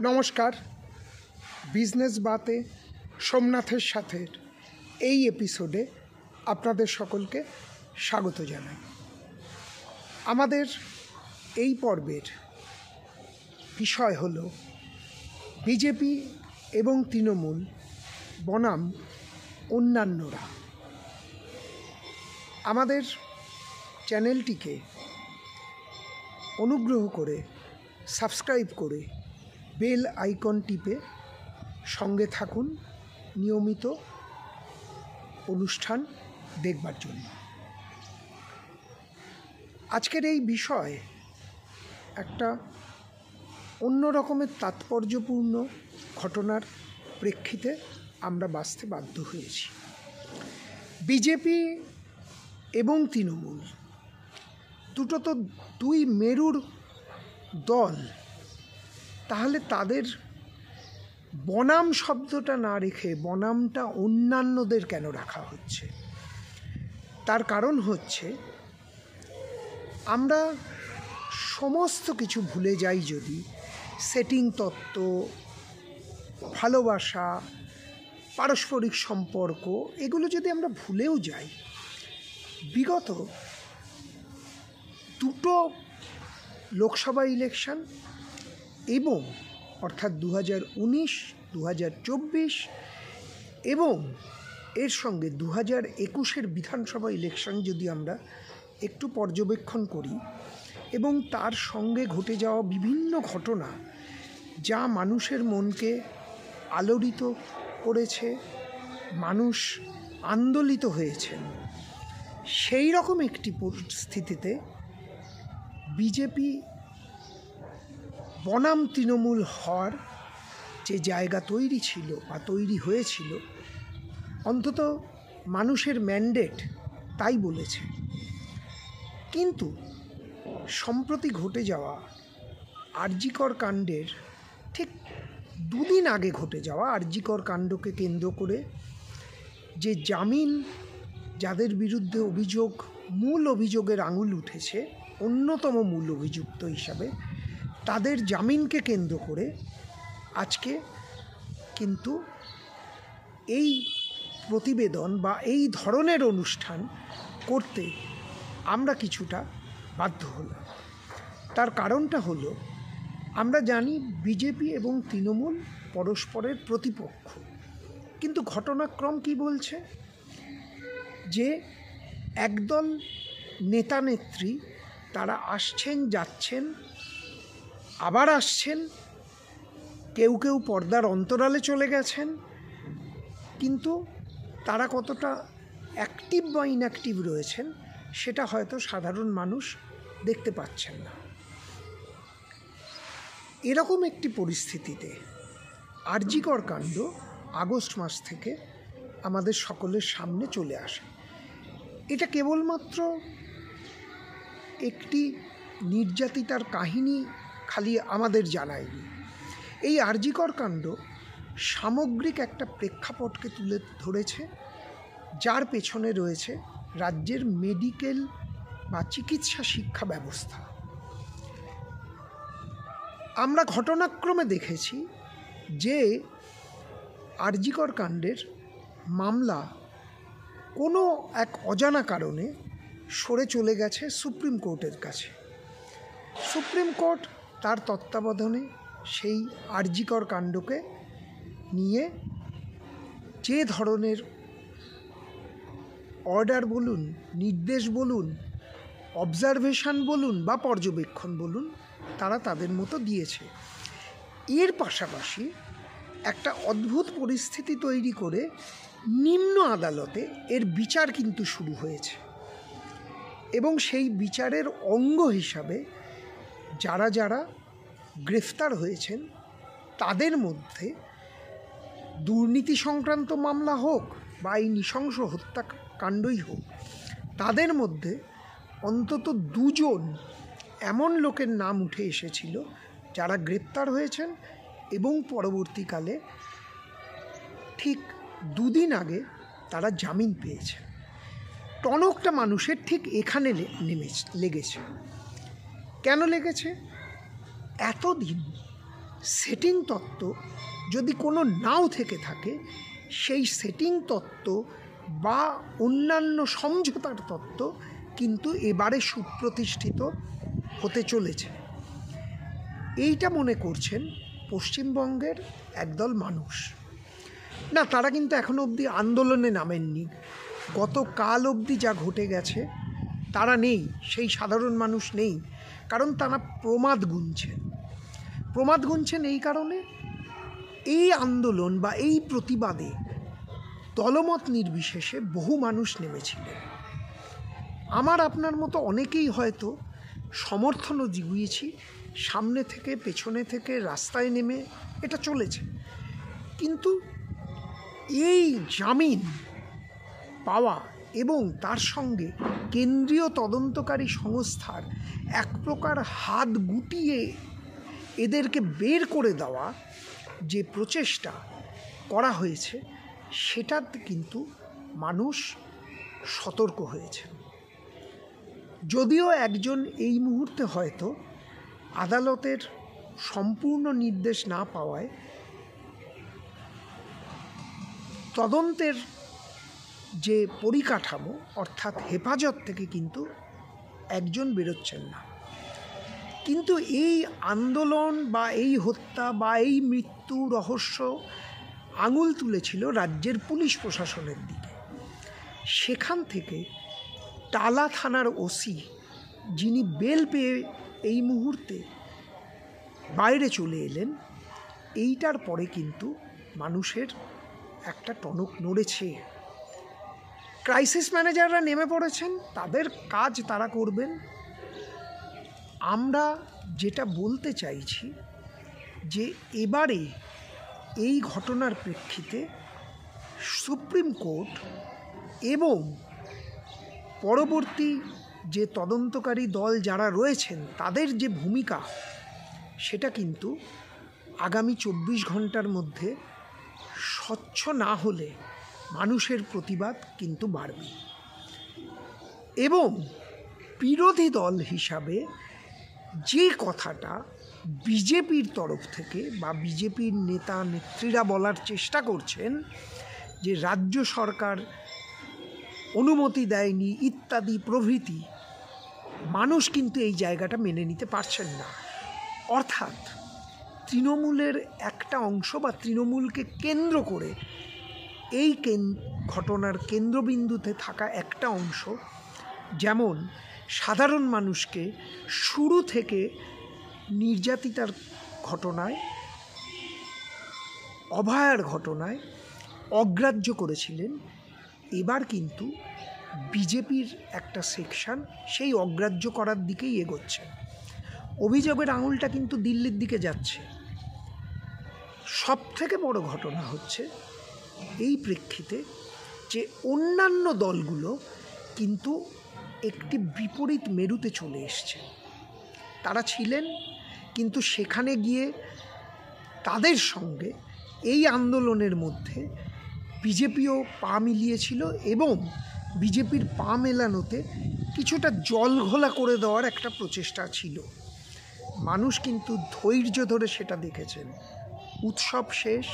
নমস্কার, বিজনেস বাতে সোমনাথের সাথে এই এপিসোডে আপনাদের সকলকে স্বাগত জানাই। আমাদের এই পর্বের বিষয় হল বিজেপি এবং তৃণমূল বনাম অন্যান্যরা। আমাদের চ্যানেলটিকে অনুগ্রহ করে সাবস্ক্রাইব করে বেল আইকন টিপে সঙ্গে থাকুন নিয়মিত অনুষ্ঠান দেখবার জন্য। আজকের এই বিষয় একটা অন্য রকমের তাৎপর্যপূর্ণ ঘটনার প্রেক্ষিতে আমরা বাঁচতে বাধ্য হয়েছি। বিজেপি এবং তৃণমূল দুটো তো দুই মেরুর দল, তাহলে তাদের বনাম শব্দটা না রেখে বনামটা অন্যান্যদের কেন রাখা হচ্ছে? তার কারণ হচ্ছে আমরা সমস্ত কিছু ভুলে যাই যদি সেটিং তত্ত্ব, ভালোবাসা, পারস্পরিক সম্পর্ক এগুলো যদি আমরা ভুলেও যাই, বিগত দুটো লোকসভা ইলেকশন এবং অর্থাৎ 2019, 2024 এবং এর সঙ্গে 2021 বিধানসভা ইলেকশন যদি আমরা একটু পর্যবেক্ষণ করি এবং তার সঙ্গে ঘটে যাওয়া বিভিন্ন ঘটনা যা মানুষের মনকে আলোড়িত করেছে, মানুষ আন্দোলিত হয়েছেন, সেই রকম একটি পরিস্থিতিতে বিজেপি বনাম তৃণমূল হওয়ার যে জায়গা তৈরি ছিল বা তৈরি হয়েছিল, অন্তত মানুষের ম্যান্ডেট তাই বলেছে। কিন্তু সম্প্রতি ঘটে যাওয়া আরজিকর কাণ্ডের ঠিক দুদিন আগে ঘটে যাওয়া আরজিকর কাণ্ডকে কেন্দ্র করে যে জামিন, যাদের বিরুদ্ধে অভিযোগ, মূল অভিযোগের আঙুল উঠেছে, অন্যতম মূল অভিযুক্ত হিসাবে তাদের জামিনকে কেন্দ্র করে আজকে কিন্তু এই প্রতিবেদন বা এই ধরনের অনুষ্ঠান করতে আমরা কিছুটা বাধ্য হলাম। তার কারণটা হলো, আমরা জানি বিজেপি এবং তৃণমূল পরস্পরের প্রতিপক্ষ, কিন্তু ঘটনাক্রম কি বলছে যে একদল নেতা নেত্রী তারা আসছেন, যাচ্ছেন, আবার আসছেন, কেউ কেউ পর্দার অন্তরালে চলে গেছেন, কিন্তু তারা কতটা অ্যাক্টিভ বা ইনঅ্যাক্টিভ রয়েছেন সেটা হয়তো সাধারণ মানুষ দেখতে পাচ্ছেন না। এরকম একটি পরিস্থিতিতে আরজিকর কাণ্ড আগস্ট মাস থেকে আমাদের সকলের সামনে চলে আসে। এটা কেবলমাত্র একটি নির্যাতিতার কাহিনী খালি আমাদের জানায়নি। এই আরজিকর কাণ্ড সামগ্রিক একটা প্রেক্ষাপটকে তুলে ধরেছে, যার পেছনে রয়েছে রাজ্যের মেডিকেল বা চিকিৎসা শিক্ষা ব্যবস্থা। আমরা ঘটনাক্রমে দেখেছি যে আরজিকর কাণ্ডের মামলা কোনো এক অজানা কারণে সরে চলে গেছে সুপ্রিম কোর্টের কাছে। সুপ্রিম কোর্ট তার তত্ত্বাবধানে সেই আরজিকর কাণ্ডকে নিয়ে যে ধরনের অর্ডার বলুন, নির্দেশ বলুন, অবজারভেশন বলুন বা পর্যবেক্ষণ বলুন, তারা তাদের মতো দিয়েছে। এর পাশাপাশি একটা অদ্ভুত পরিস্থিতি তৈরি করে নিম্ন আদালতে এর বিচার কিন্তু শুরু হয়েছে এবং সেই বিচারের অঙ্গ হিসাবে যারা যারা গ্রেফতার হয়েছেন তাদের মধ্যে দুর্নীতি সংক্রান্ত মামলা হোক বা এই নৃশংস হত্যাকাণ্ডই হোক, তাদের মধ্যে অন্তত দুজন এমন লোকের নাম উঠে এসেছিল যারা গ্রেপ্তার হয়েছেন এবং পরবর্তীকালে ঠিক দুদিন আগে তারা জামিন পেয়েছে। টনকটা মানুষের ঠিক এখানে লেগেছে। কেন লেগেছে? এতদিন সেটিং তত্ত্ব যদি কোনো নাও থেকে থাকে, সেই সেটিং তত্ত্ব বা অন্যান্য সমঝোতার তত্ত্ব কিন্তু এবারে সুপ্রতিষ্ঠিত হতে চলেছে। এইটা মনে করছেন পশ্চিমবঙ্গের একদল মানুষ। না, তারা কিন্তু এখনো অবধি আন্দোলনে নামেননি। গতকাল অবধি যা ঘটে গেছে তারা নেই, সেই সাধারণ মানুষ নেই, কারণ তারা প্রমাদ গুনছেন এই কারণে এই আন্দোলন বা এই প্রতিবাদে দলমত নির্বিশেষে বহু মানুষ নেমেছিলেন। আমার আপনার মতো অনেকেই হয়তো সমর্থনও জুগিয়েছি, সামনে থেকে পেছনে থেকে রাস্তায় নেমে এটা চলেছে। কিন্তু এই জামিন পাওয়া এবং তার সঙ্গে কেন্দ্রীয় তদন্তকারী সংস্থার এক প্রকার হাত গুটিয়ে এদেরকে বের করে দেওয়া যে প্রচেষ্টা করা হয়েছে, সেটাতে কিন্তু মানুষ সতর্ক হয়েছে। যদিও একজন এই মুহূর্তে হয়তো আদালতের সম্পূর্ণ নির্দেশ না পাওয়ায় তদন্তের যে পরিকাঠামো অর্থাৎ হেফাজত থেকে কিন্তু একজন বেরোচ্ছেন না, কিন্তু এই আন্দোলন বা এই হত্যা বা এই মৃত্যু রহস্য আঙুল তুলেছিল রাজ্যের পুলিশ প্রশাসনের দিকে। সেখান থেকে টালা থানার ওসি, যিনি বেল পেয়ে এই মুহূর্তে বাইরে চলে এলেন, এইটার পরে কিন্তু মানুষের একটা টনক নড়েছে। ক্রাইসিস ম্যানেজাররা নেমে পড়েছেন, তাদের কাজ তারা করবেন। আমরা যেটা বলতে চাইছি যে এবারে এই ঘটনার প্রেক্ষিতে সুপ্রিম কোর্ট এবং পরবর্তী যে তদন্তকারী দল যারা রয়েছেন তাদের যে ভূমিকা, সেটা কিন্তু আগামী 24 ঘন্টার মধ্যে স্বচ্ছ না হলে মানুষের প্রতিবাদ কিন্তু বাড়বে। এবং বিরোধী দল হিসাবে যে কথাটা বিজেপির তরফ থেকে বা বিজেপির নেতা নেত্রীরা বলার চেষ্টা করছেন যে রাজ্য সরকার অনুমতি দেয়নি ইত্যাদি প্রভৃতি, মানুষ কিন্তু এই জায়গাটা মেনে নিতে পারছেন না। অর্থাৎ তৃণমূলের একটা অংশ বা তৃণমূলকে কেন্দ্র করে এই ঘটনার কেন্দ্রবিন্দুতে থাকা একটা অংশ যেমন সাধারণ মানুষকে শুরু থেকে নির্যাতিতার ঘটনায়, অভয়ার ঘটনায় অগ্রাহ্য করেছিলেন, এবার কিন্তু বিজেপির একটা সেকশন সেই অগ্রাহ্য করার দিকেই এগোচ্ছে। অভিযোগের আঙুলটা কিন্তু দিল্লির দিকে যাচ্ছে। সবথেকে বড় ঘটনা হচ্ছে এই প্রেক্ষিতে যে অন্যান্য দলগুলো কিন্তু একটি বিপরীত মেরুতে চলে এসছে। তারা ছিলেন, কিন্তু সেখানে গিয়ে তাদের সঙ্গে এই আন্দোলনের মধ্যে বিজেপিও পা মিলিয়েছিল এবং বিজেপির পা মেলানোতে কিছুটা জল ঘোলা করে দেওয়ার একটা প্রচেষ্টা ছিল। মানুষ কিন্তু ধৈর্য ধরে সেটা দেখেছেন। উৎসব শেষ,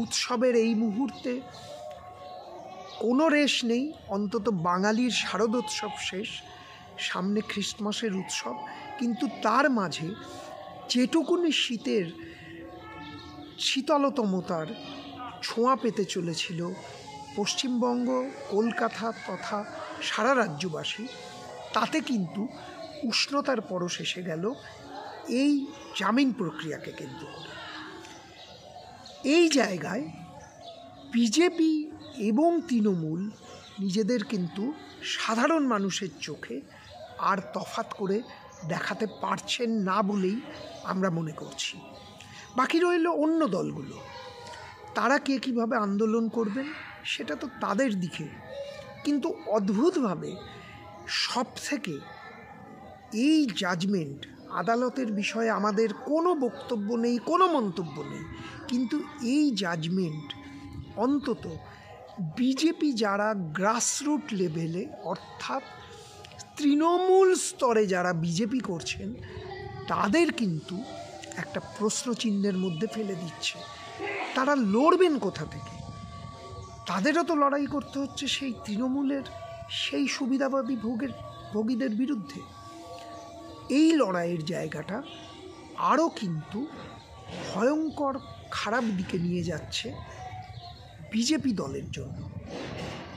উৎসবের এই মুহূর্তে কোনো রেশ নেই, অন্তত বাঙালির শারদোৎসব শেষ, সামনে খ্রিস্টমাসের উৎসব। কিন্তু তার মাঝে যেটুকুনি শীতলতমতার ছোঁয়া পেতে চলেছিল পশ্চিমবঙ্গ, কলকাতা তথা সারা রাজ্যবাসী, তাতে কিন্তু উষ্ণতার পরশ এসে গেল এই জামিন প্রক্রিয়াকে কেন্দ্র করে। এই জায়গায় বিজেপি এবং তৃণমূল নিজেদের কিন্তু সাধারণ মানুষের চোখে আর তফাৎ করে দেখাতে পারছেন না বলেই আমরা মনে করছি। বাকি রইল অন্য দলগুলো, তারা কে কীভাবে আন্দোলন করবেন সেটা তো তাদের দিকে। কিন্তু অদ্ভুতভাবে সব থেকে এই জাজমেন্ট, আদালতের বিষয়ে আমাদের কোনো বক্তব্য নেই, কোনো মন্তব্য নেই, কিন্তু এই জাজমেন্ট অন্তত বিজেপি যারা গ্রাসরুট লেভেলে অর্থাৎ তৃণমূল স্তরে যারা বিজেপি করছেন তাদের কিন্তু একটা প্রশ্নচিহ্নের মধ্যে ফেলে দিচ্ছে। তারা লড়বেন কোথা থেকে? তাদেরও তো লড়াই করতে হচ্ছে সেই তৃণমূলের সেই সুবিধাবাদী ভোগীদের বিরুদ্ধে। এই লড়াইয়ের জায়গাটা আরও কিন্তু ভয়ঙ্কর খারাপ দিকে নিয়ে যাচ্ছে বিজেপি দলের জন্য।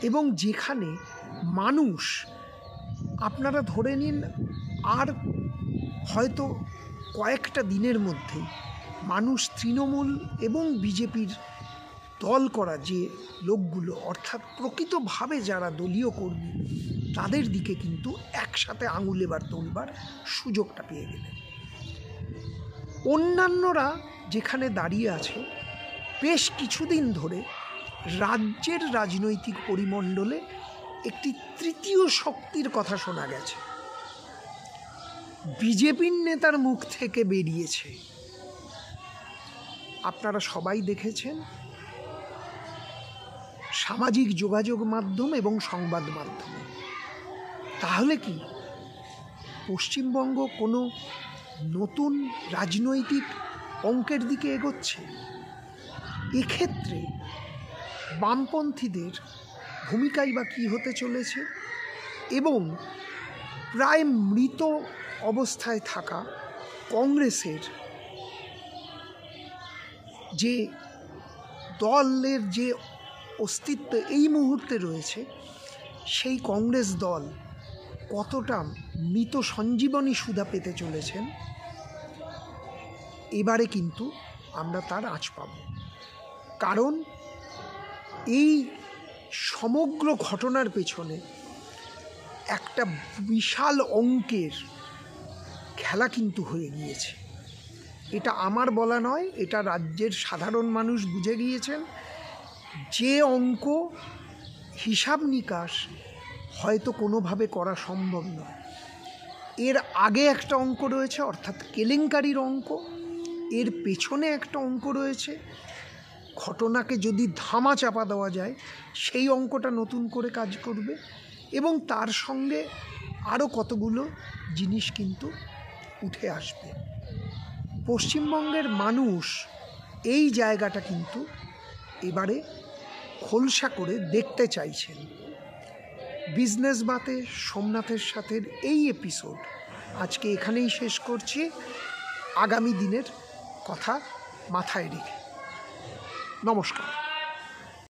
এবং যেখানে মানুষ, আপনারা ধরে নিন আর হয়তো কয়েকটা দিনের মধ্যেই মানুষ তৃণমূল এবং বিজেপির দল করা যে লোকগুলো, অর্থাৎ প্রকৃতভাবে যারা দলীয় কর্মী, তাদের দিকে কিন্তু একসাথে আঙুল এবার তোলবার সুযোগটা পেয়ে গেলেন। অন্যান্যরা যেখানে দাঁড়িয়ে আছে, বেশ কিছুদিন ধরে রাজ্যের রাজনৈতিক পরিমণ্ডলে একটি তৃতীয় শক্তির কথা শোনা গেছে। বিজেপির নেতার মুখ থেকে বেরিয়েছে। আপনারা সবাই দেখেছেন সামাজিক যোগাযোগ মাধ্যম এবং সংবাদ মাধ্যমে। তাহলে কি পশ্চিমবঙ্গ কোনো নতুন রাজনৈতিক অঙ্কের দিকে এগোচ্ছে? এক্ষেত্রে বামপন্থীদের ভূমিকাই বা কী হতে চলেছে? এবং প্রায় মৃত অবস্থায় থাকা কংগ্রেসের যে দলের যে অস্তিত্ব এই মুহূর্তে রয়েছে, সেই কংগ্রেস দল কতটা মৃত সঞ্জীবনী সুধা পেতে চলেছেন, এবারে কিন্তু আমরা তার আঁচ পাব। কারণ এই সমগ্র ঘটনার পেছনে একটা বিশাল অঙ্কের খেলা কিন্তু হয়ে গিয়েছে। এটা আমার বলা নয়, এটা রাজ্যের সাধারণ মানুষ বুঝে গিয়েছেন। যে অঙ্ক হিসাব নিকাশ হয়তো কোনোভাবে করা সম্ভব নয়, এর আগে একটা অঙ্ক রয়েছে, অর্থাৎ কেলেঙ্কারির অঙ্ক। এর পেছনে একটা অঙ্ক রয়েছে, ঘটনাকে যদি ধামা চাপা দেওয়া যায় সেই অঙ্কটা নতুন করে কাজ করবে। এবং তার সঙ্গে আরও কতগুলো জিনিস কিন্তু উঠে আসবে। পশ্চিমবঙ্গের মানুষ এই জায়গাটা কিন্তু এবারে খোলসা করে দেখতে চাইছেন। বিজনেস বাতে সোমনাথের সাথে এই এপিসোড আজকে এখানেই শেষ করছি, আগামী দিনের কথা মাথায় রেখে। নমস্কার।